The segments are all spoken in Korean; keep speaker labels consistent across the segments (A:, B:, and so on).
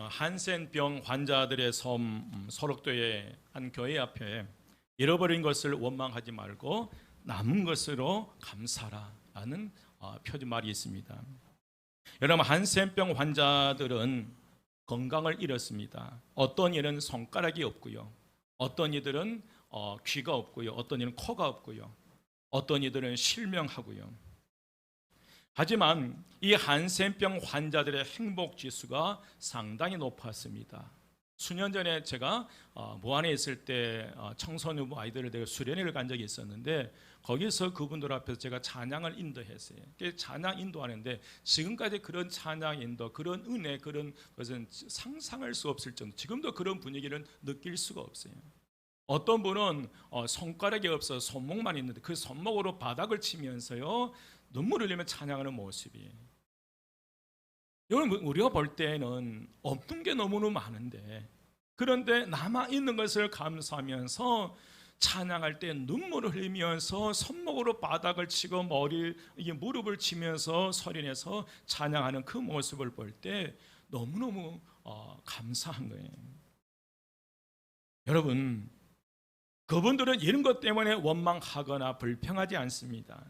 A: 한센병 환자들의 섬 소록도의 한 교회 앞에 잃어버린 것을 원망하지 말고 남은 것으로 감사라는 표지말이 있습니다. 여러분, 한센병 환자들은 건강을 잃었습니다. 어떤 이는 손가락이 없고요, 어떤 이들은 귀가 없고요, 어떤 이는 코가 없고요, 어떤 이들은 실명하고요. 하지만 이 한센병 환자들의 행복 지수가 상당히 높았습니다. 수년 전에 제가 무안에 있을 때 청소년 아이들을 데리고 수련회를 간 적이 있었는데, 거기서 그분들 앞에서 제가 찬양을 인도했어요. 찬양 인도하는데 지금까지 그런 찬양 인도, 그런 은혜, 그런 것은 상상할 수 없을 정도, 지금도 그런 분위기를 느낄 수가 없어요. 어떤 분은 손가락이 없어서 손목만 있는데 그 손목으로 바닥을 치면서요 눈물을 흘리며 찬양하는 모습이, 여러분, 우리가 볼 때는 없는 게 너무너무 많은데, 그런데 남아있는 것을 감사하면서 찬양할 때 눈물을 흘리면서 손목으로 바닥을 치고 무릎을 치면서 소리내서 찬양하는 그 모습을 볼 때 너무너무 감사한 거예요. 여러분, 그분들은 이런 것 때문에 원망하거나 불평하지 않습니다.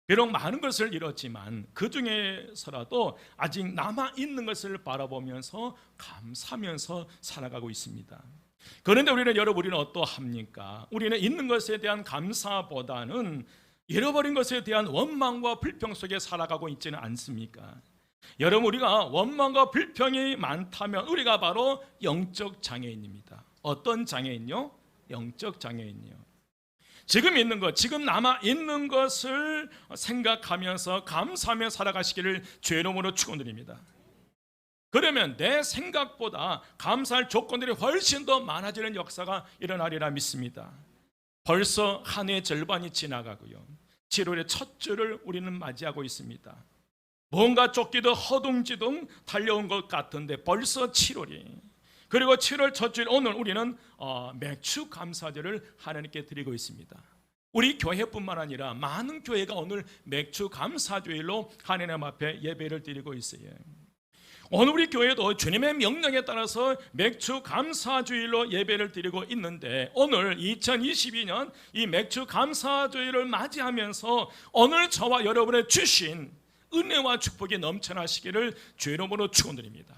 A: 비록 많은 것을 잃었지만 그 중에서라도 아직 남아있는 것을 바라보면서 감사하면서 살아가고 있습니다. 그런데 우리는 어떠합니까? 우리는 있는 것에 대한 감사보다는 잃어버린 것에 대한 원망과 불평 속에 살아가고 있지는 않습니까? 여러분, 우리가 원망과 불평이 많다면 우리가 바로 영적 장애인입니다. 어떤 장애인요? 영적 장애인이요. 지금 있는 것, 지금 남아 있는 것을 생각하면서 감사하며 살아가시기를 주의 이름으로 축원드립니다. 그러면 내 생각보다 감사할 조건들이 훨씬 더 많아지는 역사가 일어나리라 믿습니다. 벌써 한 해의 절반이 지나가고요, 7월의 첫 주를 우리는 맞이하고 있습니다. 뭔가 쫓기듯 허둥지둥 달려온 것 같은데 벌써 7월이, 그리고 7월 첫 주일 오늘 우리는 맥주 감사제를 하나님께 드리고 있습니다. 우리 교회뿐만 아니라 많은 교회가 오늘 맥주 감사주일로 하나님 앞에 예배를 드리고 있어요. 오늘 우리 교회도 주님의 명령에 따라서 맥주 감사주일로 예배를 드리고 있는데, 오늘 2022년 이 맥주 감사주일을 맞이하면서 오늘 저와 여러분의 주신 은혜와 축복이 넘쳐나시기를 주의 이름으로 축원드립니다.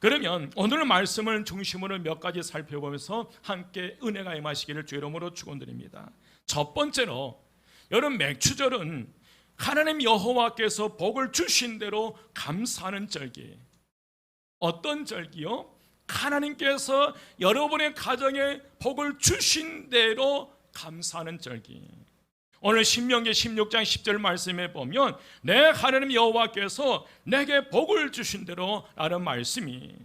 A: 그러면 오늘 말씀을 중심으로 몇 가지 살펴보면서 함께 은혜가 임하시기를 주의 이름으로 축원드립니다. 첫 번째로, 여러분, 맥주절은 하나님 여호와께서 복을 주신 대로 감사하는 절기. 어떤 절기요? 하나님께서 여러분의 가정에 복을 주신 대로 감사하는 절기. 오늘 신명기 16장 10절 말씀에 보면 내 하나님 여호와께서 내게 복을 주신 대로 라는 말씀이,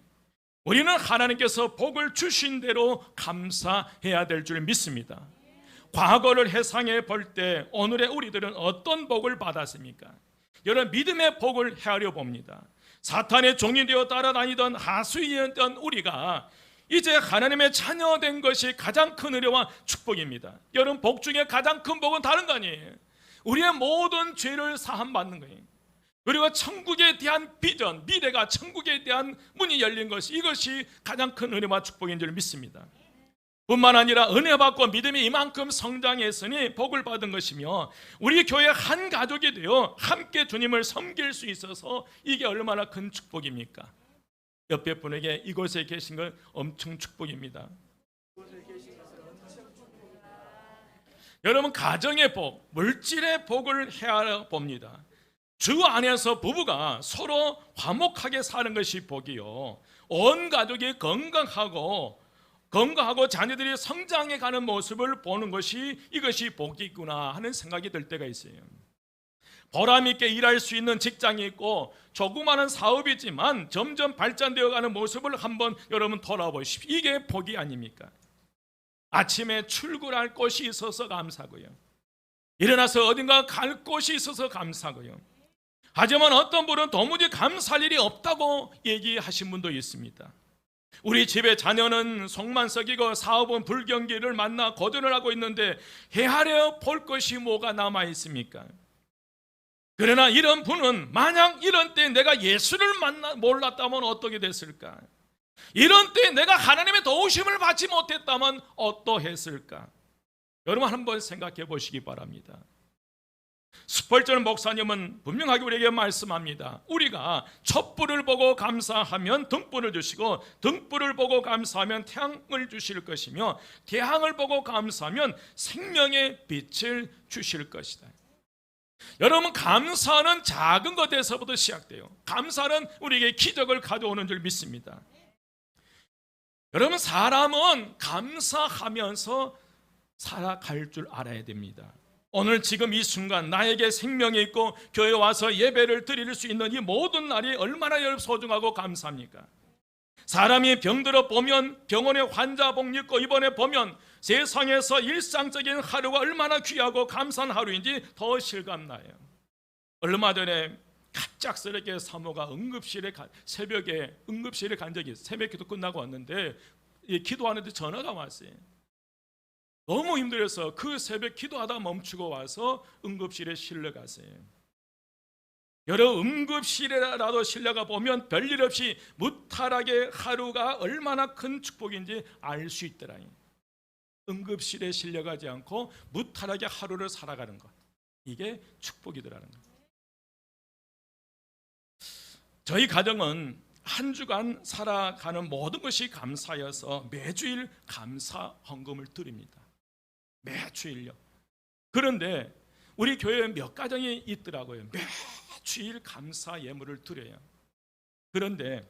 A: 우리는 하나님께서 복을 주신 대로 감사해야 될 줄 믿습니다. 과거를 회상해 볼 때 오늘의 우리들은 어떤 복을 받았습니까? 여러분, 믿음의 복을 헤아려 봅니다. 사탄의 종이 되어 따라다니던 하수인이었던 우리가 이제 하나님의 자녀된 것이 가장 큰 은혜와 축복입니다. 여러분, 복 중에 가장 큰 복은 다른 거 아니에요. 우리의 모든 죄를 사함받는 거예요. 그리고 천국에 대한 비전, 미래가 천국에 대한 문이 열린 것이, 이것이 가장 큰 은혜와 축복인 줄 믿습니다. 뿐만 아니라 은혜 받고 믿음이 이만큼 성장했으니 복을 받은 것이며, 우리 교회 한 가족이 되어 함께 주님을 섬길 수 있어서 이게 얼마나 큰 축복입니까? 옆에 분에게 이곳에 계신 건 엄청 축복입니다. 여러분, 가정의 복, 물질의 복을 헤아려 봅니다. 주 안에서 부부가 서로 화목하게 사는 것이 복이요, 온 가족이 건강하고 자녀들이 성장해가는 모습을 보는 것이, 이것이 복이구나 하는 생각이 들 때가 있어요. 보람 있게 일할 수 있는 직장이 있고 조그마한 사업이지만 점점 발전되어가는 모습을 한번 여러분 돌아보십시오. 이게 복이 아닙니까? 아침에 출근할 곳이 있어서 감사하고요, 일어나서 어딘가 갈 곳이 있어서 감사하고요. 하지만 어떤 분은 도무지 감사할 일이 없다고 얘기하신 분도 있습니다. 우리 집의 자녀는 속만 썩이고 사업은 불경기를 만나 고전을 하고 있는데 헤아려 볼 것이 뭐가 남아 있습니까? 그러나 이런 분은 만약 이런 때 내가 예수를 몰랐다면 어떻게 됐을까? 이런 때 내가 하나님의 도우심을 받지 못했다면 어떠했을까? 여러분 한번 생각해 보시기 바랍니다. 스펄전 목사님은 분명하게 우리에게 말씀합니다. 우리가 촛불을 보고 감사하면 등불을 주시고, 등불을 보고 감사하면 태양을 주실 것이며, 태양을 보고 감사하면 생명의 빛을 주실 것이다. 여러분, 감사는 작은 것에서부터 시작돼요. 감사는 우리에게 기적을 가져오는 줄 믿습니다. 여러분, 사람은 감사하면서 살아갈 줄 알아야 됩니다. 오늘 지금 이 순간 나에게 생명이 있고 교회에 와서 예배를 드릴 수 있는 이 모든 날이 얼마나 소중하고 감사합니까? 사람이 병들어 보면 병원에 환자 복 입고 입원해 보면 세상에서 일상적인 하루가 얼마나 귀하고 감사한 하루인지 더 실감나요. 얼마 전에 갑작스럽게 사모가 새벽에 응급실에 간 적이 있어요. 새벽 기도 끝나고 왔는데 기도하는데 전화가 왔어요. 너무 힘들어서 그 새벽 기도하다 멈추고 와서 응급실에 실려갔어요. 여러 응급실에라도 실려가 보면 별일 없이 무탈하게 하루가 얼마나 큰 축복인지 알 수 있더라. 응급실에 실려가지 않고 무탈하게 하루를 살아가는 것, 이게 축복이더라는 것. 저희 가정은 한 주간 살아가는 모든 것이 감사여서 매주일 감사 헌금을 드립니다. 매주일요. 그런데 우리 교회에 몇 가정이 있더라고요. 매주일 감사 예물을 드려요. 그런데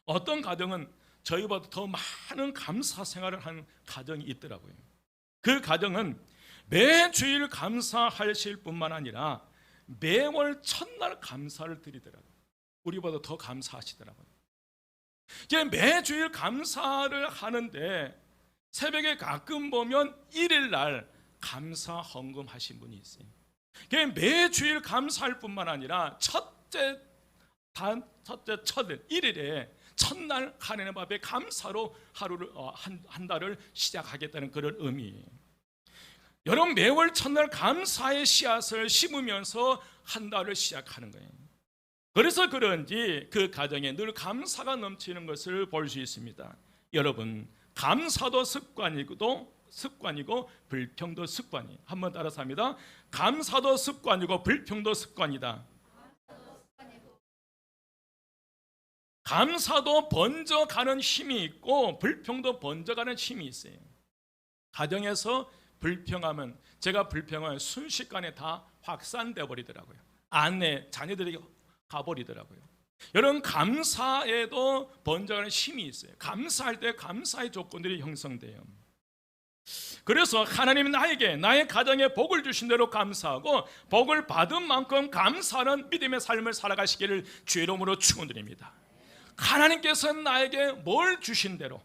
A: 어떤 가정은 저희보다 더 많은 감사 생활을 한 가정이 있더라고요. 그 가정은 매주일 감사하실 뿐만 아니라 매월 첫날 감사를 드리더라고요. 우리보다 더 감사하시더라고요. 이제 매주일 감사를 하는데 새벽에 가끔 보면 일일날 감사 헌금 하신 분이 있어요. 매주일 감사할 뿐만 아니라 첫째 일일에 첫날 하나님 앞에 감사로 하루를 한 달을 시작하겠다는 그런 의미예요. 여러분, 매월 첫날 감사의 씨앗을 심으면서 한 달을 시작하는 거예요. 그래서 그런지 그 가정에 늘 감사가 넘치는 것을 볼 수 있습니다. 여러분, 감사도 습관이고 불평도 습관이. 한번 따라서 합니다. 감사도 습관이고 불평도 습관이다. 감사도 번져가는 힘이 있고 불평도 번져가는 힘이 있어요. 가정에서 불평하면, 제가 불평하면 순식간에 다 확산돼 버리더라고요. 아내, 자녀들에게 가버리더라고요. 여러분, 감사에도 번져가는 힘이 있어요. 감사할 때 감사의 조건들이 형성돼요. 그래서 하나님이 나에게, 나의 가정에 복을 주신 대로 감사하고 복을 받은 만큼 감사하는 믿음의 삶을 살아가시기를 주의 이름으로 축원드립니다. 하나님께서 나에게 뭘 주신 대로,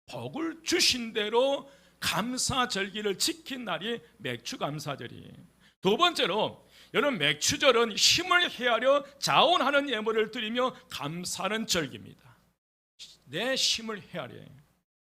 A: 복을 주신 대로 감사절기를 지킨 날이 맥주감사절이에요. 두 번째로, 여러분, 맥추절은 힘을 헤아려 자원하는 예물을 드리며 감사하는 절기입니다. 내 힘을 헤아려.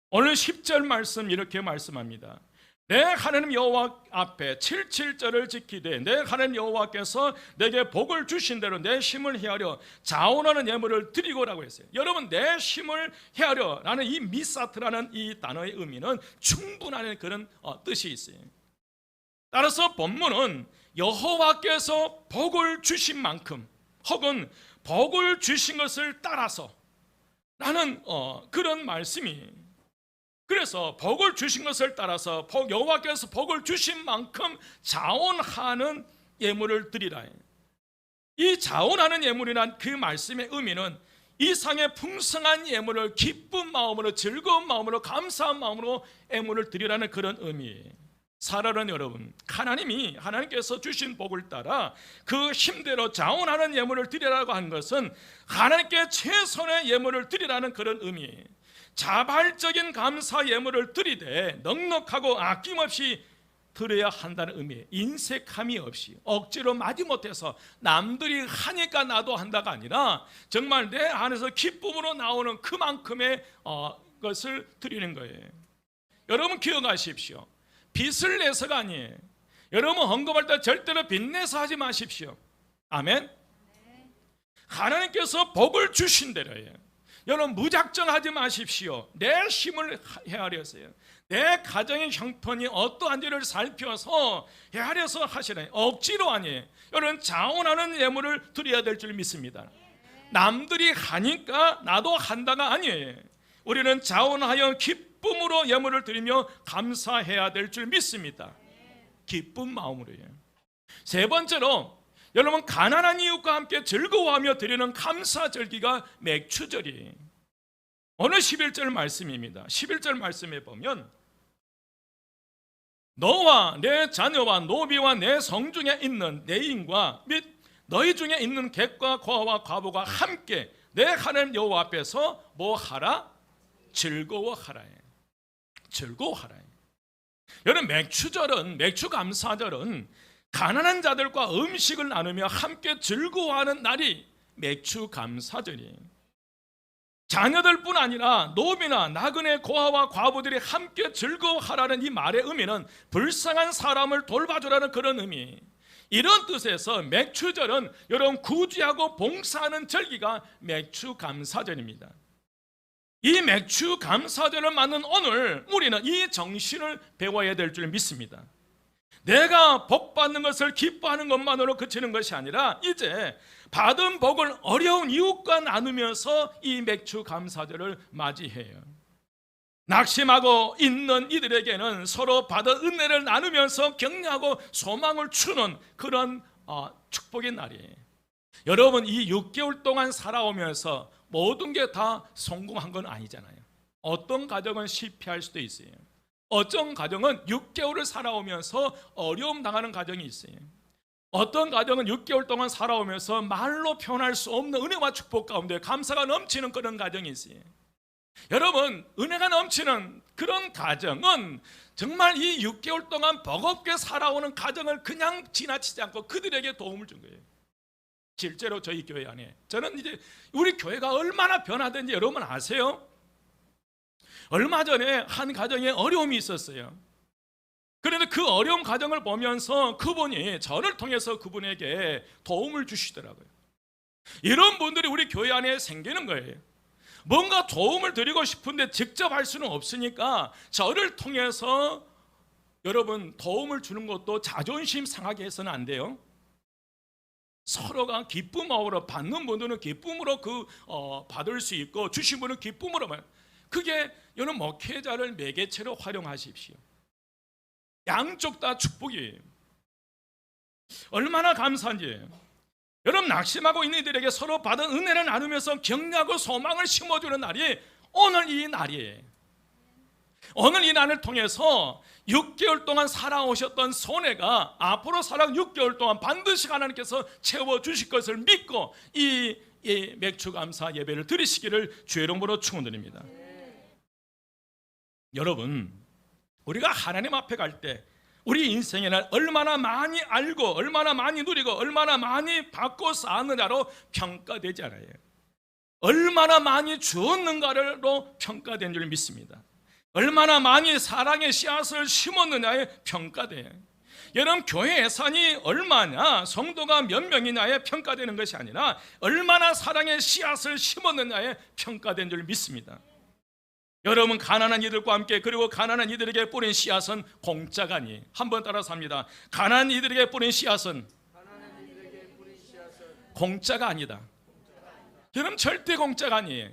A: 오늘 10절 말씀 이렇게 말씀합니다. 내 하나님 여호와 앞에 77절을 지키되 내 하나님 여호와께서 내게 복을 주신 대로 내 힘을 헤아려 자원하는 예물을 드리고라고 했어요. 여러분, 내 힘을 헤아려 라는 이 미사트라는 이 단어의 의미는 충분한 그런 뜻이 있어요. 따라서 본문은 여호와께서 복을 주신 만큼 혹은 복을 주신 것을 따라서 라는 그런 말씀이, 그래서 복을 주신 것을 따라서 여호와께서 복을 주신 만큼 자원하는 예물을 드리라. 이 자원하는 예물이란 그 말씀의 의미는 이상의 풍성한 예물을 기쁜 마음으로, 즐거운 마음으로, 감사한 마음으로 예물을 드리라는 그런 의미예요. 사랑하는 여러분, 하나님께서 주신 복을 따라 그 힘대로 자원하는 예물을 드리라고 한 것은 하나님께 최선의 예물을 드리라는 그런 의미예요. 자발적인 감사 예물을 드리되 넉넉하고 아낌없이 드려야 한다는 의미예요. 인색함이 없이, 억지로 마지못해서 남들이 하니까 나도 한다가 아니라 정말 내 안에서 기쁨으로 나오는 그만큼의 것을 드리는 거예요. 여러분, 기억하십시오. 빚을 내서가 아니에요. 여러분 헌금할 때 절대로 빚내서 하지 마십시오. 아멘. 하나님께서 복을 주신대로요. 여러분 무작정 하지 마십시오. 내 힘을 헤아려서요. 내 가정의 형편이 어떠한지를 살펴서 헤아려서 하시라. 억지로 아니에요. 여러분 자원하는 예물을 드려야 될 줄 믿습니다. 남들이 하니까 나도 한다가 아니에요. 우리는 자원하여 기쁨으로 예물을 드리며 감사해야 될 줄 믿습니다. 기쁜 마음으로요. 세 번째로 여러분 가난한 이웃과 함께 즐거워하며 드리는 감사절기가 맥추절이에요. 오늘 11절 말씀입니다. 11절 말씀에 보면 너와 내 자녀와 노비와 내 성중에 있는 내 인과 및 너희 중에 있는 객과 고아와 과부가 함께 내 하나님 여호와 앞에서 뭐 하라? 즐거워하라. 즐거워하라. 여러분 맥추절은 맥추감사절은 가난한 자들과 음식을 나누며 함께 즐거워하는 날이 맥추감사절이에요. 자녀들뿐 아니라 노비나 나그네 고아와 과부들이 함께 즐거워하라는 이 말의 의미는 불쌍한 사람을 돌봐주라는 그런 의미. 이런 뜻에서 맥추절은 여러분 구제하고 봉사하는 절기가 맥추감사절입니다. 이 맥추감사절을 맞는 오늘 우리는 이 정신을 배워야 될 줄 믿습니다. 내가 복 받는 것을 기뻐하는 것만으로 그치는 것이 아니라 이제 받은 복을 어려운 이웃과 나누면서 이 맥추감사절을 맞이해요. 낙심하고 있는 이들에게는 서로 받은 은혜를 나누면서 격려하고 소망을 주는 그런 축복의 날이에요. 여러분 이 6개월 동안 살아오면서 모든 게 다 성공한 건 아니잖아요. 어떤 가정은 실패할 수도 있어요. 어떤 가정은 6개월을 살아오면서 어려움 당하는 가정이 있어요. 어떤 가정은 6개월 동안 살아오면서 말로 표현할 수 없는 은혜와 축복 가운데 감사가 넘치는 그런 가정이 있어요. 여러분 은혜가 넘치는 그런 가정은 정말 이 6개월 동안 버겁게 살아오는 가정을 그냥 지나치지 않고 그들에게 도움을 준 거예요. 실제로 저희 교회 안에 저는 이제 우리 교회가 얼마나 변화된지 여러분 아세요? 얼마 전에 한 가정에 어려움이 있었어요. 그런데 그 어려운 가정을 보면서 그분이 저를 통해서 그분에게 도움을 주시더라고요. 이런 분들이 우리 교회 안에 생기는 거예요. 뭔가 도움을 드리고 싶은데 직접 할 수는 없으니까 저를 통해서 여러분 도움을 주는 것도 자존심 상하게 해서는 안 돼요. 서로가 기쁨 마음으로 받는 분들은 기쁨으로 받을 수 있고 주신 분은 기쁨으로 그게 여러분 목회자를 매개체로 활용하십시오. 양쪽 다 축복이에요. 얼마나 감사한지. 여러분 낙심하고 있는 이들에게 서로 받은 은혜를 나누면서 격려하고 소망을 심어주는 날이 오늘 이 날이에요. 오늘 이 날을 통해서 6개월 동안 살아오셨던 손해가 앞으로 살아 6개월 동안 반드시 하나님께서 채워주실 것을 믿고 이 맥추감사 예배를 드리시기를 주의 이름으로 축원드립니다. 여러분 우리가 하나님 앞에 갈 때 우리 인생의 날 얼마나 많이 알고 얼마나 많이 누리고 얼마나 많이 받고 쌓았느냐로 평가되지 않아요. 얼마나 많이 주었는가로 평가된 줄 믿습니다. 얼마나 많이 사랑의 씨앗을 심었느냐에 평가돼요. 여러분 교회 예산이 얼마냐 성도가 몇 명이냐에 평가되는 것이 아니라 얼마나 사랑의 씨앗을 심었느냐에 평가된 줄 믿습니다. 여러분 가난한 이들과 함께 그리고 가난한 이들에게 뿌린 씨앗은 공짜가 아니에요. 한번 따라서 합니다. 가난한 이들에게 뿌린 씨앗은 공짜가 아니다. 여러분 절대 공짜가 아니에요.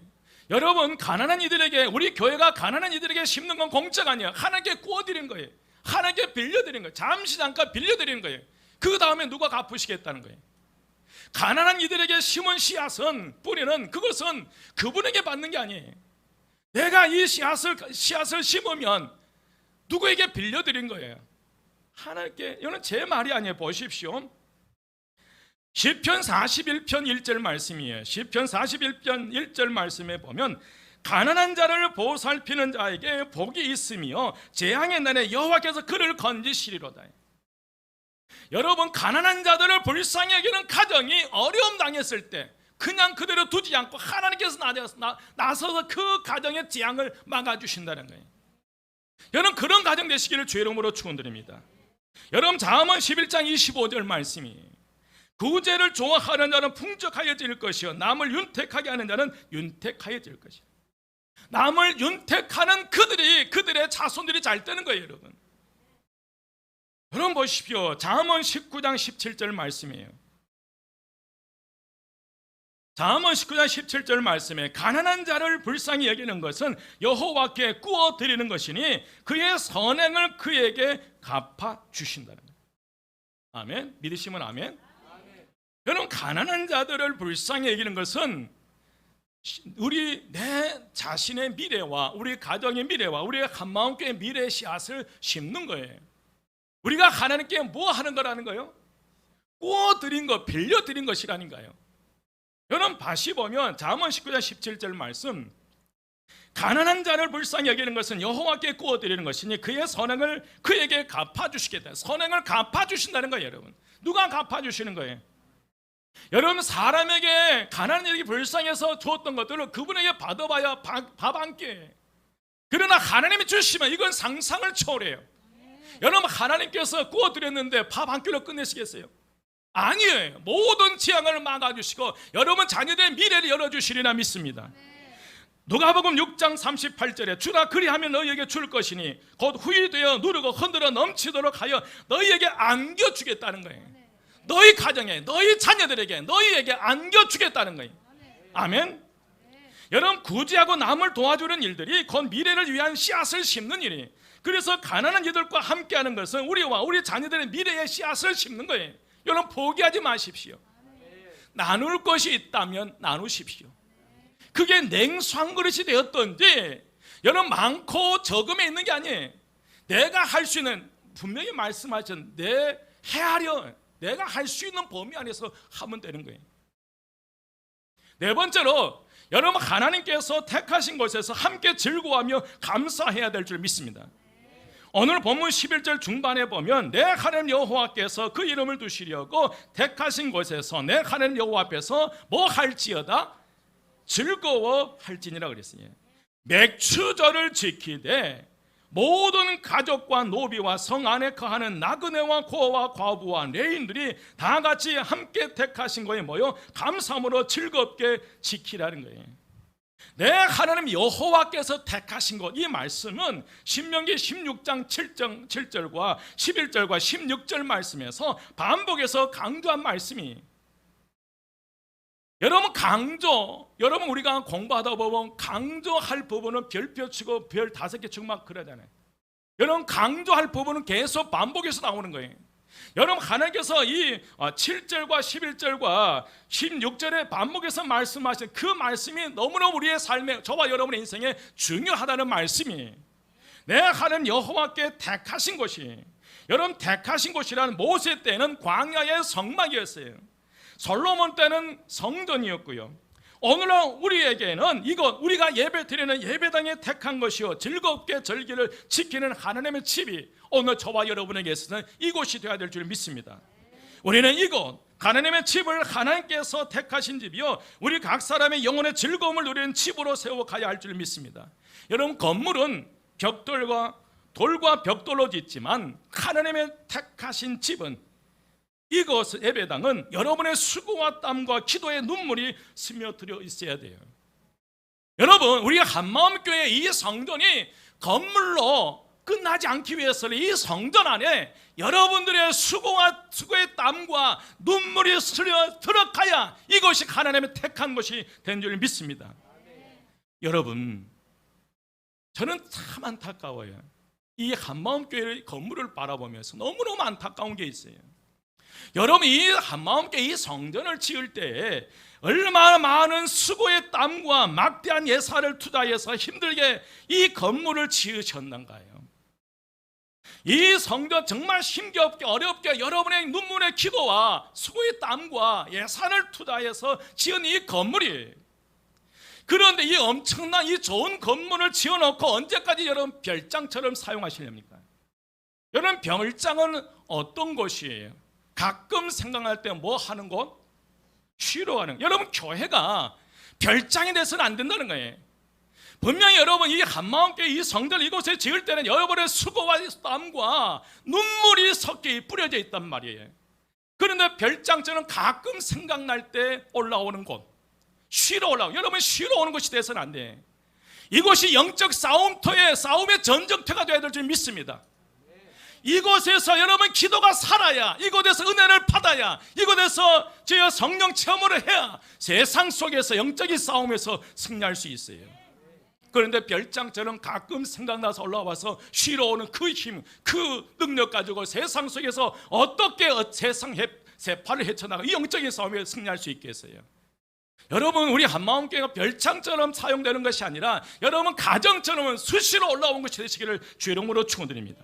A: 여러분 가난한 이들에게 우리 교회가 가난한 이들에게 심는 건 공짜가 아니에요. 하나님께 구워드린 거예요. 하나님께 빌려드린 거예요. 잠시 잠깐 빌려드리는 거예요. 그 다음에 누가 갚으시겠다는 거예요. 가난한 이들에게 심은 씨앗은 뿌리는 그것은 그분에게 받는 게 아니에요. 내가 이 씨앗을 심으면 누구에게 빌려드린 거예요. 하나님께. 이건 제 말이 아니에요. 보십시오. 시편 41편 1절 말씀이에요. 시편 41편 1절 말씀에 보면 가난한 자를 보살피는 자에게 복이 있으며 재앙의 날에 여호와께서 그를 건지시리로다. 여러분 가난한 자들을 불쌍히 여기는 가정이 어려움 당했을 때 그냥 그대로 두지 않고 하나님께서 나서서 그 가정의 재앙을 막아주신다는 거예요. 여러분 그런 가정 되시기를 주의 이름으로 축원드립니다. 여러분 잠언 11장 25절 말씀이 구제를 좋아하는 자는 풍족하여질 것이요 남을 윤택하게 하는 자는 윤택하여질 것이요. 남을 윤택하는 그들의 자손들이 잘 되는 거예요. 여러분 보십시오. 잠언 19장 17절 말씀이에요. 잠언 19장 17절 말씀에 가난한 자를 불쌍히 여기는 것은 여호와께 꾸어 드리는 것이니 그의 선행을 그에게 갚아 주신다는 거예요. 아멘. 믿으시면 아멘. 여러분 가난한 자들을 불쌍히 여기는 것은 내 자신의 미래와 우리 가정의 미래와 우리의 한마음교회의 미래의 씨앗을 심는 거예요. 우리가 하나님께 뭐 하는 거라는 거예요? 꾸어드린 것, 빌려드린 것이라는가요? 여러분 다시 보면 잠언 19장 17절 말씀, 가난한 자를 불쌍히 여기는 것은 여호와께 꾸어드리는 것이니 그의 선행을 그에게 갚아주시겠다. 선행을 갚아주신다는 거예요. 여러분 누가 갚아주시는 거예요? 여러분 사람에게 가난한 자에게 불쌍해서 주었던 것들을 그분에게 받아봐야 밥 한 끼. 그러나 하나님이 주시면 이건 상상을 초월해요. 여러분 하나님께서 구워드렸는데 밥 한 끼로 끝내시겠어요? 아니에요. 모든 재앙을 막아주시고 여러분 자녀들의 미래를 열어주시리라 믿습니다. 누가복음 6장 38절에 주라 그리하면 너희에게 줄 것이니 곧 후이되어 누르고 흔들어 넘치도록 하여 너희에게 안겨주겠다는 거예요. 너희 가정에 너희 자녀들에게 너희에게 안겨주겠다는 거예요. 아멘. 여러분 구제하고 남을 도와주는 일들이 곧 미래를 위한 씨앗을 심는 일이, 그래서 가난한 이들과 함께하는 것은 우리와 우리 자녀들의 미래의 씨앗을 심는 거예요. 여러분 포기하지 마십시오. 나눌 것이 있다면 나누십시오. 그게 냉수한 그릇이 되었던지 여러분 많고 적음에 있는 게 아니에요. 내가 할 수 있는, 분명히 말씀하신 내 헤아려 내가 할 수 있는 범위 안에서 하면 되는 거예요. 네 번째로 여러분 하나님께서 택하신 곳에서 함께 즐거워하며 감사해야 될 줄 믿습니다. 오늘 본문 11절 중반에 보면 내 하나님 여호와께서 그 이름을 두시려고 택하신 곳에서 내 하나님 여호와 앞에서 뭐 할지어다 즐거워할지니라 그랬어요. 맥추절을 지키되 모든 가족과 노비와 성 안에 거하는 나그네와 고아와 과부와 레인들이 다 같이 함께 택하신 거에 모여 감사함으로 즐겁게 지키라는 거예요. 내 하나님 여호와께서 택하신 것, 이 말씀은 신명기 16장 7절과 11절과 16절 말씀에서 반복해서 강조한 말씀이, 여러분 우리가 공부하다 보면 강조할 부분은 별표 치고 별 5개 치고 막 그러잖아요. 여러분 강조할 부분은 계속 반복해서 나오는 거예요. 여러분 하나님께서 이 7절과 11절과 16절에 반복해서 말씀하신 그 말씀이 너무너무 우리의 삶에, 저와 여러분의 인생에 중요하다는 말씀이, 내 하나님 여호와께 택하신 곳이, 여러분 택하신 곳이란 모세 때는 광야의 성막이었어요. 솔로몬 때는 성전이었고요. 오늘날 우리에게는 이것, 우리가 예배 드리는 예배당에 택한 것이요 즐겁게 절기를 지키는 하나님의 집이 오늘 저와 여러분에게 있어서는 이곳이 되어야 될 줄 믿습니다. 우리는 이곳 하나님의 집을 하나님께서 택하신 집이요 우리 각 사람의 영혼의 즐거움을 누리는 집으로 세워가야 할 줄 믿습니다. 여러분 건물은 벽돌과 돌과 벽돌로 짓지만 하나님의 택하신 집은, 이곳 예배당은 여러분의 수고와 땀과 기도의 눈물이 스며들어 있어야 돼요. 여러분 우리가 한마음교회 이 성전이 건물로 끝나지 않기 위해서는 이 성전 안에 여러분들의 수고의 땀과 눈물이 스며 들어가야 이것이 하나님의 택한 것이 된 줄 믿습니다. 여러분 저는 참 안타까워요. 이 한마음교회의 건물을 바라보면서 너무너무 안타까운 게 있어요. 여러분 이 한마음교회 이 성전을 지을 때에 얼마나 많은 수고의 땀과 막대한 예산을 투자해서 힘들게 이 건물을 지으셨는가요? 이 성전 정말 힘겹게 어렵게 여러분의 눈물의 기도와 수고의 땀과 예산을 투자해서 지은 이 건물이, 그런데 이 엄청난 이 좋은 건물을 지어놓고 언제까지 여러분 별장처럼 사용하시렵니까? 여러분 별장은 어떤 곳이에요? 가끔 생각날 때 뭐 하는 곳? 쉬러 가는 곳. 여러분 교회가 별장이 돼서는 안 된다는 거예요. 분명히 여러분 이 한마음교회 이 성전 이곳에 지을 때는 여러분의 수고와 땀과 눈물이 섞여 뿌려져 있단 말이에요. 그런데 별장처럼 가끔 생각날 때 올라오는 곳, 쉬러 올라오고, 여러분 쉬러 오는 곳이 돼서는 안 돼. 이곳이 영적 싸움터의 전쟁터가 되어야 될 줄 믿습니다. 이곳에서 여러분 기도가 살아야, 이곳에서 은혜를 받아야, 이곳에서 주여 성령 체험을 해야 세상 속에서 영적인 싸움에서 승리할 수 있어요. 그런데 별장처럼 가끔 생각나서 올라와서 쉬러 오는 그 힘, 그 능력 가지고 세상 속에서 어떻게 세상 세파를 헤쳐나가 이 영적인 싸움에 승리할 수 있겠어요? 여러분, 우리 한마음교회가 별장처럼 사용되는 것이 아니라 여러분 가정처럼 수시로 올라온 것이 되시기를 주의 이름으로 축원드립니다.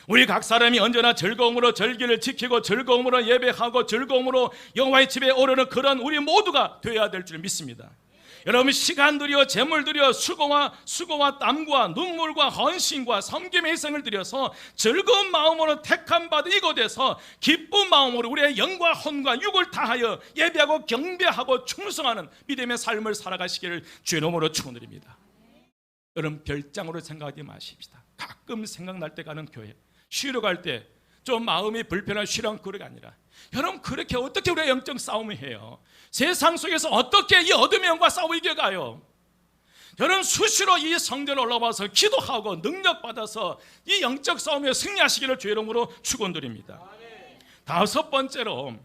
A: 우리 각 사람이 언제나 즐거움으로 절기를 지키고 즐거움으로 예배하고 즐거움으로 여호와의 집에 오르는 그런 우리 모두가 되어야 될 줄 믿습니다. 여러분 시간 들여 재물 들여 수고와 땀과 눈물과 헌신과 섬김의 희생을 들여서 즐거운 마음으로 택함 받은 이곳에서 기쁜 마음으로 우리의 영과 혼과 육을 다하여 예배하고 경배하고 충성하는 믿음의 삶을 살아가시기를 주의 이름으로 축원드립니다. 여러분 별장으로 생각하지 마십시다. 가끔 생각날 때 가는 교회, 쉬러 갈 때 좀 마음이 불편한 쉬러 그게 아니라, 여러분 그렇게 어떻게 우리가 영적 싸움을 해요? 세상 속에서 어떻게 이 어둠의 영과 싸워 이겨가요? 여러분 수시로 이 성전에 올라와서 기도하고 능력 받아서 이 영적 싸움에 승리하시기를 주의 이름으로 축원드립니다. 다섯 번째로,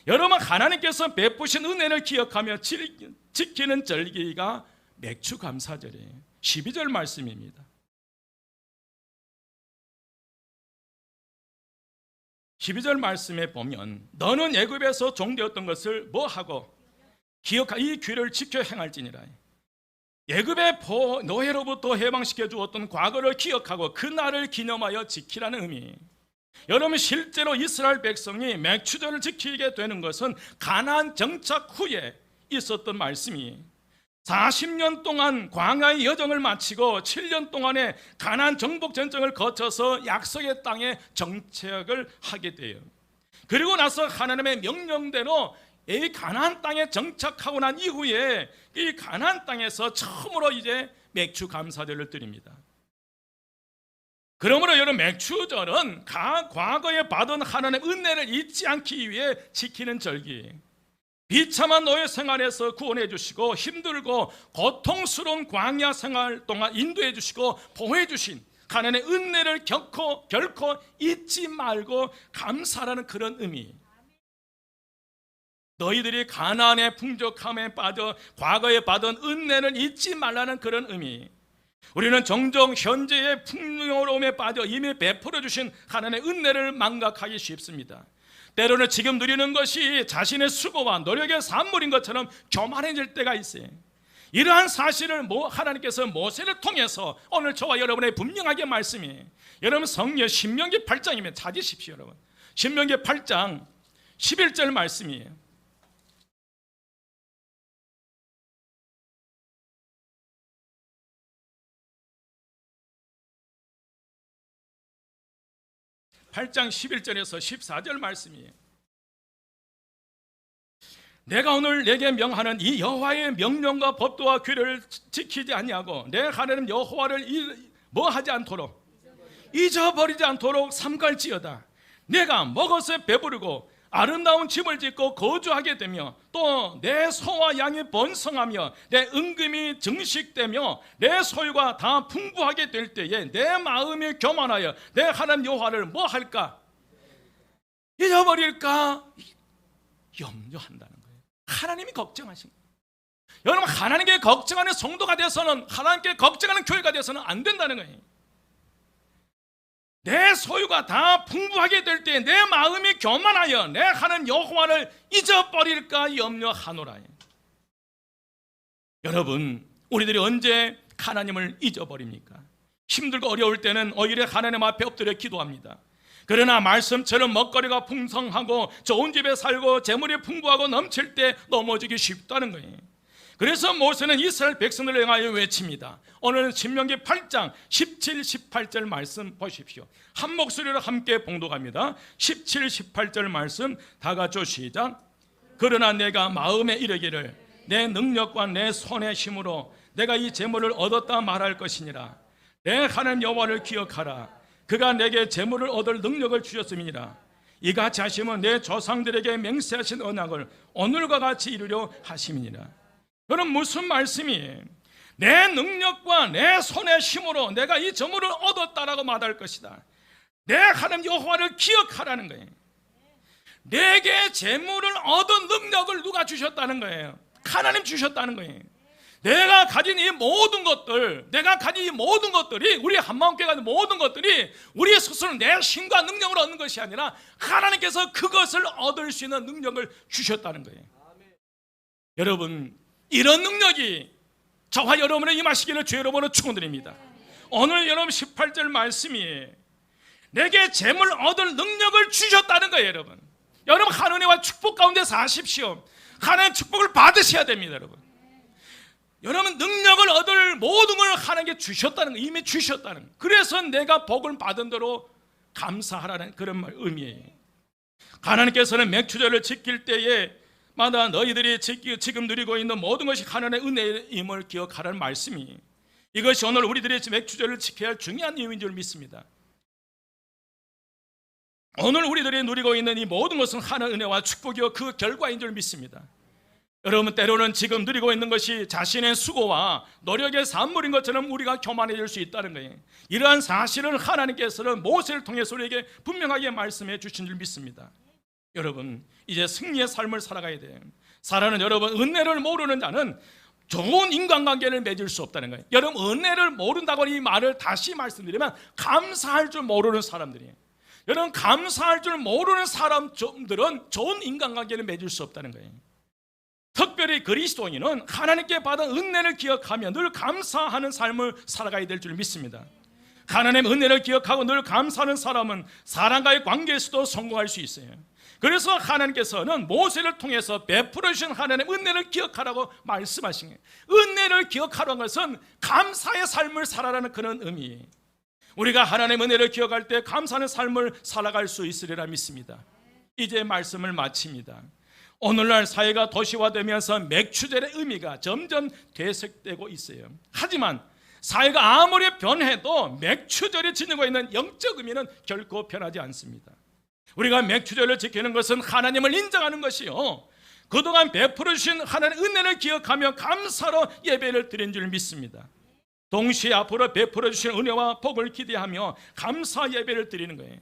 A: 여러분 하나님께서 베푸신 은혜를 기억하며 지키는 절기가 맥주 감사절이에요. 12절 말씀입니다. 12절 말씀에 보면 너는 애굽에서 종되었던 것을 뭐하고 기억하 이 규례를 지켜 행할지니라. 애굽의 노예로부터 해방시켜 주었던 과거를 기억하고 그 날을 기념하여 지키라는 의미. 여러분 실제로 이스라엘 백성이 맥추절을 지키게 되는 것은 가나안 정착 후에 있었던 말씀이 40년 동안 광야의 여정을 마치고 7년 동안의 가나안 정복 전쟁을 거쳐서 약속의 땅에 정착을 하게 돼요. 그리고 나서 하나님의 명령대로 이 가나안 땅에 정착하고 난 이후에 이 가나안 땅에서 처음으로 이제 맥주 감사절을 드립니다. 그러므로 여러분 맥주절은 과거에 받은 하나님의 은혜를 잊지 않기 위해 지키는 절기. 비참한 노예 생활에서 구원해 주시고 힘들고 고통스러운 광야 생활 동안 인도해 주시고 보호해 주신 하나님의 은혜를 결코 잊지 말고 감사라는 그런 의미. 너희들이 가나안의 풍족함에 빠져 과거에 받은 은혜를 잊지 말라는 그런 의미. 우리는 종종 현재의 풍요로움에 빠져 이미 베풀어 주신 하나님의 은혜를 망각하기 쉽습니다. 때로는 지금 누리는 것이 자신의 수고와 노력의 산물인 것처럼 교만해질 때가 있어요. 이러한 사실을 하나님께서 모세를 통해서 오늘 저와 여러분의 분명하게 말씀이, 여러분 성경 신명기 8장이면 찾으십시오. 여러분 신명기 8장 11절 말씀이에요. (8장) 11절에서 14절 말씀이에요. 내가 오늘 내게 명하는 이 여호와의 명령과 법도와 규례를 지키지 아니하고 내 하나님 여호와를 뭐하지 않도록 잊어버리지 않도록 삼갈지어다. 내가 먹어서 배부르고 아름다운 집을 짓고 거주하게 되며 또 내 소와 양이 번성하며 내 은금이 증식되며 내 소유가 다 풍부하게 될 때에 내 마음이 교만하여 내 하나님 여호와를 뭐 할까? 잊어버릴까? 염려한다는 거예요. 하나님이 걱정하신 거예요. 여러분 하나님께 걱정하는 성도가 돼서는, 하나님께 걱정하는 교회가 돼서는 안 된다는 거예요. 내 소유가 다 풍부하게 될 때 내 마음이 교만하여 내 하나님 여호와를 잊어버릴까 염려하노라. 여러분 우리들이 언제 하나님을 잊어버립니까? 힘들고 어려울 때는 오히려 하나님 앞에 엎드려 기도합니다. 그러나 말씀처럼 먹거리가 풍성하고 좋은 집에 살고 재물이 풍부하고 넘칠 때 넘어지기 쉽다는 거예요. 그래서 모세는 이스라엘 백성들을 향하여 외칩니다. 오늘은 신명기 8장 17, 18절 말씀 보십시오. 한 목소리로 함께 봉독합니다. 17, 18절 말씀 다 같이 시작. 그러나 내가 마음에 이르기를 내 능력과 내 손의 힘으로 내가 이 재물을 얻었다 말할 것이니라. 내 하나님 여호와를 기억하라. 그가 내게 재물을 얻을 능력을 주셨음이니라. 이같이 하시면 내 조상들에게 맹세하신 언약을 오늘과 같이 이루려 하심이니라. 그럼 무슨 말씀이에요? 내 능력과 내 손의 힘으로 내가 이 재물을 얻었다라고 말할 것이다. 내 하나님 여호와를 기억하라는 거예요. 내게 재물을 얻은 능력을 누가 주셨다는 거예요? 하나님 주셨다는 거예요. 내가 가진 이 모든 것들, 내가 가진 이 모든 것들이, 우리 한마음교회가 가진 모든 것들이 우리 스스로 내 힘과 능력을 얻는 것이 아니라 하나님께서 그것을 얻을 수 있는 능력을 주셨다는 거예요. 여러분, 이런 능력이 저와 여러분의 임하시기를 주의 이름으로 축원드립니다. 오늘 여러분 18절 말씀이 내게 재물 얻을 능력을 주셨다는 거예요. 여러분 하나님과 축복 가운데 사십시오. 하나님 축복을 받으셔야 됩니다. 여러분 능력을 얻을 모든 걸 하나님께 주셨다는 거, 이미 주셨다는 거. 그래서 내가 복을 받은 대로 감사하라는 그런 의미예요. 하나님께서는 맥추절을 지킬 때에 마다 너희들이 지금 누리고 있는 모든 것이 하나님의 은혜임을 기억하라는 말씀이, 이것이 오늘 우리들이 맥추절을 지켜야 할 중요한 이유인 줄 믿습니다. 오늘 우리들이 누리고 있는 이 모든 것은 하나님의 은혜와 축복이요 그 결과인 줄 믿습니다. 여러분, 때로는 지금 누리고 있는 것이 자신의 수고와 노력의 산물인 것처럼 우리가 교만해질 수 있다는 거예요. 이러한 사실을 하나님께서는 모세를 통해서 우리에게 분명하게 말씀해 주신 줄 믿습니다. 여러분, 이제 승리의 삶을 살아가야 돼요. 살아는 여러분, 은혜를 모르는 자는 좋은 인간관계를 맺을 수 없다는 거예요. 여러분, 은혜를 모른다고 이 말을 다시 말씀드리면 감사할 줄 모르는 사람들이에요. 여러분, 감사할 줄 모르는 사람들은 좋은 인간관계를 맺을 수 없다는 거예요. 특별히 그리스도인은 하나님께 받은 은혜를 기억하며 늘 감사하는 삶을 살아가야 될 줄 믿습니다. 하나님의 은혜를 기억하고 늘 감사하는 사람은 사람과의 관계에서도 성공할 수 있어요. 그래서 하나님께서는 모세를 통해서 베풀어 주신 하나님의 은혜를 기억하라고 말씀하신 거예요. 은혜를 기억하라는 것은 감사의 삶을 살아라는 그런 의미예요. 우리가 하나님의 은혜를 기억할 때 감사하는 삶을 살아갈 수 있으리라 믿습니다. 이제 말씀을 마칩니다. 오늘날 사회가 도시화되면서 맥추절의 의미가 점점 퇴색되고 있어요. 하지만 사회가 아무리 변해도 맥추절이 지니고 있는 영적 의미는 결코 변하지 않습니다. 우리가 맥추절을 지키는 것은 하나님을 인정하는 것이요, 그동안 베풀어 주신 하나님의 은혜를 기억하며 감사로 예배를 드린 줄 믿습니다. 동시에 앞으로 베풀어 주신 은혜와 복을 기대하며 감사 예배를 드리는 거예요.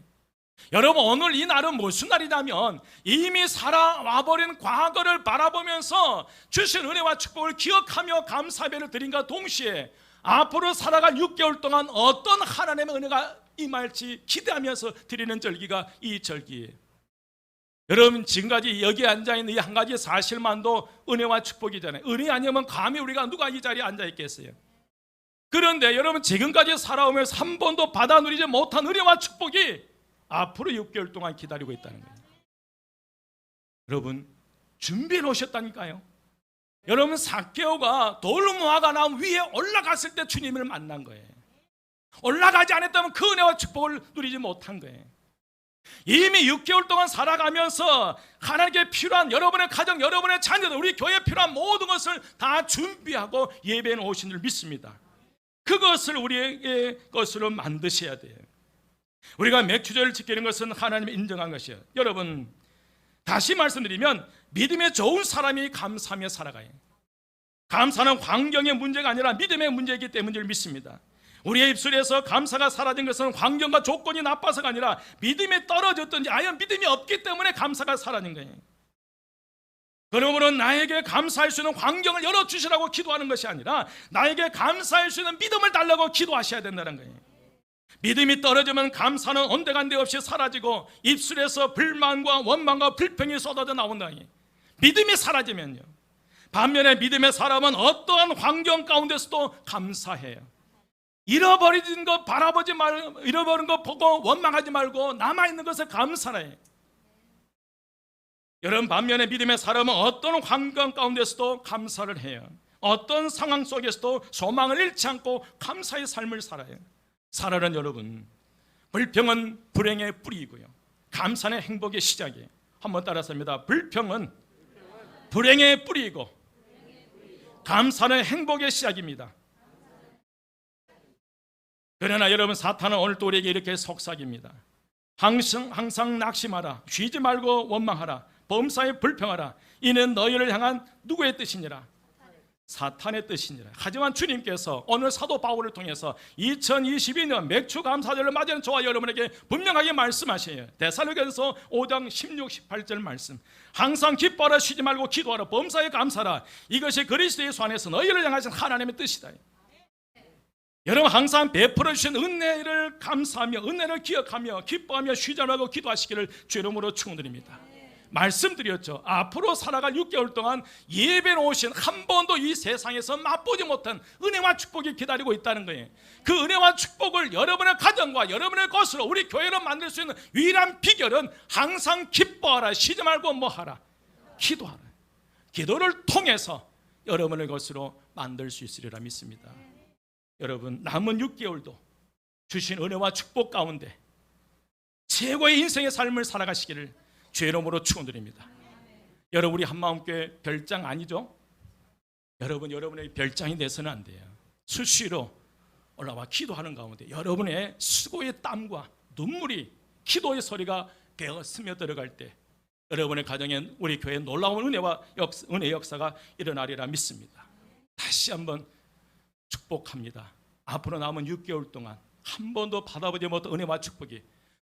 A: 여러분, 오늘 이 날은 무슨 날이냐면 이미 살아와버린 과거를 바라보면서 주신 은혜와 축복을 기억하며 감사 예배를 드린과 동시에 앞으로 살아갈 6개월 동안 어떤 하나님의 은혜가 임할지 기대하면서 드리는 절기가 이 절기예요. 여러분, 지금까지 여기에 앉아있는 이 한 가지 사실만도 은혜와 축복이잖아요. 은혜 아니면 감히 우리가 누가 이 자리에 앉아있겠어요? 그런데 여러분, 지금까지 살아오면서 한 번도 받아 누리지 못한 은혜와 축복이 앞으로 6개월 동안 기다리고 있다는 거예요. 여러분, 준비해 놓으셨다니까요. 여러분, 삭개오가 돌무화과 나무 위에 올라갔을 때 주님을 만난 거예요. 올라가지 않았다면 그 은혜와 축복을 누리지 못한 거예요. 이미 6개월 동안 살아가면서 하나님께 필요한 여러분의 가정, 여러분의 자녀들, 우리 교회에 필요한 모든 것을 다 준비하고 예배해 놓으신 줄 믿습니다. 그것을 우리의 것으로 만드셔야 돼요. 우리가 맥추절을 지키는 것은 하나님이 인정한 것이에요. 여러분, 다시 말씀드리면 믿음의 좋은 사람이 감사하며 살아가요. 감사는 환경의 문제가 아니라 믿음의 문제이기 때문인 줄 믿습니다. 우리의 입술에서 감사가 사라진 것은 환경과 조건이 나빠서가 아니라 믿음이 떨어졌든지 아예 믿음이 없기 때문에 감사가 사라진 거예요. 그러므로 나에게 감사할 수 있는 환경을 열어주시라고 기도하는 것이 아니라 나에게 감사할 수 있는 믿음을 달라고 기도하셔야 된다는 거예요. 믿음이 떨어지면 감사는 온데간데 없이 사라지고 입술에서 불만과 원망과 불평이 쏟아져 나온다. 믿음이 사라지면요, 반면에 믿음의 사람은 어떠한 환경 가운데서도 감사해요. 잃어버린 거 바라보지 말고, 잃어버린 거 보고 원망하지 말고 남아있는 것을 감사해. 여러분, 반면에 믿음의 사람은 어떤 환경 가운데서도 감사를 해요. 어떤 상황 속에서도 소망을 잃지 않고 감사의 삶을 살아요. 살아는 여러분, 불평은 불행의 뿌리이고요, 감사는 행복의 시작이에요. 한번 따라서 합니다. 불평은 불행의 뿌리이고 감사는 행복의 시작입니다. 그러나 여러분, 사탄은 오늘 또 우리에게 이렇게 속삭입니다. 항상 낙심하라. 쉬지 말고 원망하라. 범사에 불평하라. 이는 너희를 향한 누구의 뜻이니라? 사탄의 뜻이니라. 하지만 주님께서 오늘 사도 바울을 통해서 2022년 맥주 감사절을 맞이하는 저와 여러분에게 분명하게 말씀하셔요. 데살로니가서 5장 16, 18절 말씀. 항상 기뻐하라. 쉬지 말고 기도하라. 범사에 감사하라. 이것이 그리스도 예수 안에서 너희를 향하신 하나님의 뜻이다. 여러분, 항상 베풀어 주신 은혜를 감사하며 은혜를 기억하며 기뻐하며 쉬지 말고 기도하시기를 주 이름으로 축원드립니다. 말씀드렸죠. 앞으로 살아갈 6개월 동안 예배로 오신 한 번도 이 세상에서 맛보지 못한 은혜와 축복이 기다리고 있다는 거예요. 그 은혜와 축복을 여러분의 가정과 여러분의 것으로 우리 교회로 만들 수 있는 유일한 비결은 항상 기뻐하라. 쉬지 말고 뭐하라? 기도하라. 기도를 통해서 여러분의 것으로 만들 수 있으리라 믿습니다. 여러분, 남은 6개월도 주신 은혜와 축복 가운데 최고의 인생의 삶을 살아가시기를 주의 이름으로 축원드립니다. 여러분, 우리 한마음교회 별장 아니죠? 여러분의 별장이 돼서는 안 돼요. 수시로 올라와 기도하는 가운데 여러분의 수고의 땀과 눈물이 기도의 소리가 되어 스며들어갈 때 여러분의 가정에 우리 교회에 놀라운 은혜의 역사가 일어나리라 믿습니다. 다시 한번 축복합니다. 앞으로 남은 6개월 동안 한 번도 받아보지 못한 은혜와 축복이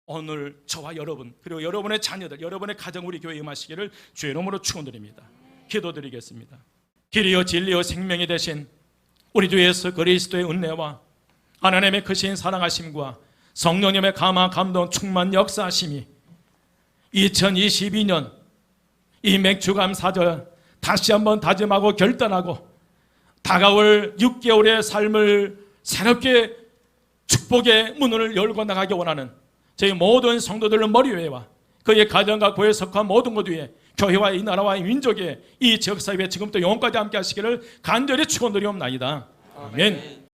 A: 오늘 저와 여러분 그리고 여러분의 자녀들, 여러분의 가정, 우리 교회에 임하시기를 주의 이름으로 축원드립니다. 기도드리겠습니다. 길이요 진리요 생명이 되신 우리 주 예수 그리스도의 은혜와 하나님의 크신 사랑하심과 성령님의 감화 감동 충만 역사하심이 2022년 이 맥주감사절 다시 한번 다짐하고 결단하고 다가올 6개월의 삶을 새롭게 축복의 문을 열고 나가기 원하는 저희 모든 성도들의 머리 위에와 그의 가정과 교회에 속한 모든 것 위에 교회와 이 나라와 이 민족의 이 지역사회에 지금부터 영원까지 함께 하시기를 간절히 축원드리옵나이다. 아멘.